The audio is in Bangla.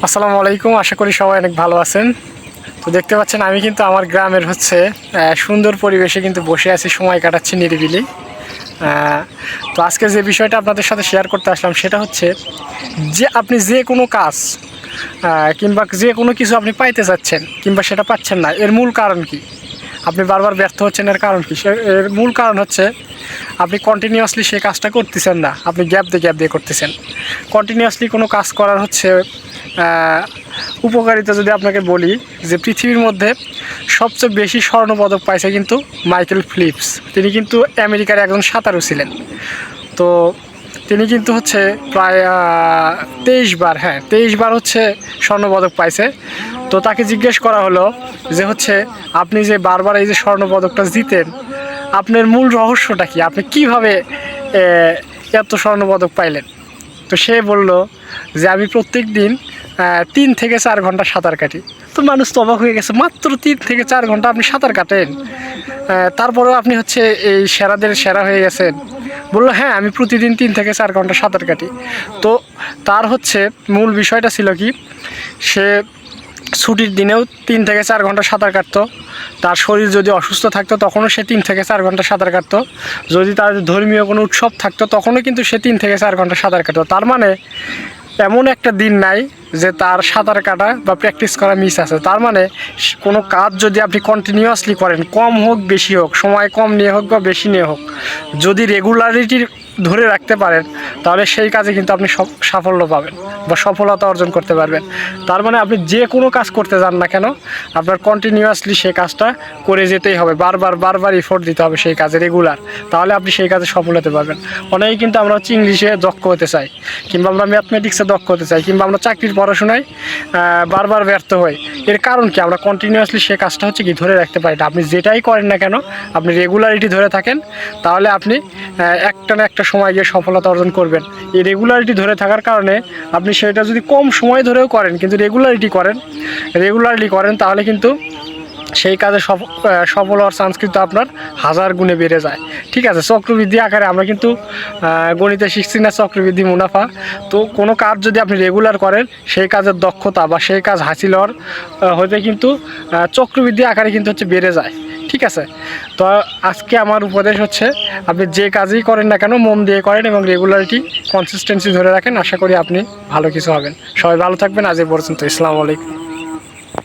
আসসালামু আলাইকুম। আশা করি সবাই অনেক ভালো আছেন। তো দেখতে পাচ্ছেন আমি কিন্তু আমার গ্রামের সুন্দর পরিবেশে কিন্তু বসে আছি, সময় কাটাচ্ছি নিরিবিলি। তো আজকে যে বিষয়টা আপনাদের সাথে শেয়ার করতে আসলাম সেটা হচ্ছে যে আপনি যে কোনো কাজ কিংবা যে কোনো কিছু আপনি পাইতে চাচ্ছেন কিংবা সেটা পাচ্ছেন না, এর মূল কারণ কি? আপনি বারবার ব্যর্থ হচ্ছেন, এর কারণ কি? এর মূল কারণ হচ্ছে আপনি কন্টিনিউয়াসলি সেই কাজটা করতেছেন না, আপনি গ্যাপ দিয়ে করতেছেন। কন্টিনিউয়াসলি কোনো কাজ করার উপকারিতা যদি আপনাকে বলি, যে পৃথিবীর মধ্যে সবচেয়ে বেশি স্বর্ণপদক পাইছে কিন্তু মাইকেল ফিলিপস। তিনি কিন্তু আমেরিকার একজন সাঁতারু ছিলেন। তো তিনি কিন্তু প্রায় 23বার স্বর্ণপদক পাইছে। তো তাকে জিজ্ঞেস করা হলো যে আপনি যে বারবার এই যে স্বর্ণপদকটা জিতেন, আপনার মূল রহস্যটা কি? আপনি কিভাবে এত স্বর্ণপদক পাইলেন? তো সে বলল যে আমি প্রত্যেক দিন 3 থেকে 4 ঘন্টা সাঁতার কাটি। তো মানুষ তো অবাক হয়ে গেছে, মাত্র 3 থেকে 4 ঘন্টা আপনি সাঁতার কাটেন, তারপরেও আপনি এই সেরাদের সেরা হয়ে গেছেন। বললো হ্যাঁ, আমি প্রতিদিন 3 থেকে 4 ঘন্টা সাঁতার কাটি। তো তার মূল বিষয়টা ছিল কি, সে ছুটির দিনেও 3 থেকে 4 ঘন্টা সাঁতার কাটতো। তার শরীর যদি অসুস্থ থাকতো তখনও সে 3 থেকে 4 ঘন্টা সাঁতার কাটতো। যদি তার ধর্মীয় কোনো উৎসব থাকতো তখনও কিন্তু সে 3 থেকে 4 ঘন্টা সাঁতার কাটতো। তার মানে এমন একটা দিন নাই যে তার সাঁতার কাটা বা প্র্যাকটিস করা মিস আছে। তার মানে কোনো কাজ যদি আপনি কন্টিনিউয়াসলি করেন, কম হোক বেশি হোক, সময় কম নিয়ে হোক বা বেশি নিয়ে হোক, যদি রেগুলারিটি ধরে রাখতে পারেন তাহলে সেই কাজে কিন্তু আপনি সাফল্য পাবেন বা সফলতা অর্জন করতে পারবেন। তার মানে আপনি যে কোনো কাজ করতে যান না কেন, আপনার কন্টিনিউয়াসলি সেই কাজটা করে যেতেই হবে, বারবার এফোর্ট দিতে হবে সেই কাজে রেগুলার, তাহলে আপনি সেই কাজে সফল হতে পারবেন। অনেকেই কিন্তু আমরা ইংলিশে দক্ষ হতে চাই, কিংবা আমরা ম্যাথমেটিক্সে দক্ষ হতে চাই, কিংবা আমরা চাকরির পড়াশোনায় বারবার ব্যর্থ হই। এর কারণ কি? আমরা কন্টিনিউয়াসলি সেই কাজটা ধরে রাখতে পারি না। আপনি যেটাই করেন না কেন, আপনি রেগুলারিটি ধরে থাকেন, তাহলে আপনি একটা না একটা সময় গিয়ে সফলতা অর্জন করবেন। এই রেগুলারিটি ধরে থাকার কারণে আপনি সেটা যদি কম সময় ধরেও করেন কিন্তু রেগুলারলি করেন তাহলে কিন্তু সেই কাজে সফল হওয়ার চান্স কিন্তু আপনার 1000 গুণে বেড়ে যায়। ঠিক আছে, চক্রবৃদ্ধি আকারে আমরা কিন্তু গণিতে শিখছি না চক্রবৃদ্ধি মুনাফা। তো কোনো কাজ যদি আপনি রেগুলার করেন, সেই কাজের দক্ষতা বা সেই কাজ হাসিল হওয়ার হতে কিন্তু চক্রবৃদ্ধি আকারে কিন্তু বেড়ে যায়। ঠিক আছে, তো আজকে আমার উপদেশ আপনি যে কাজই করেন না কেন মন দিয়ে করেন এবং রেগুলারিটি কনসিস্টেন্সি ধরে রাখেন। আশা করি আপনি ভালো কিছু হবেন। সবাই ভালো থাকবেন। আজ এই পর্যন্ত। আসসালামু আলাইকুম।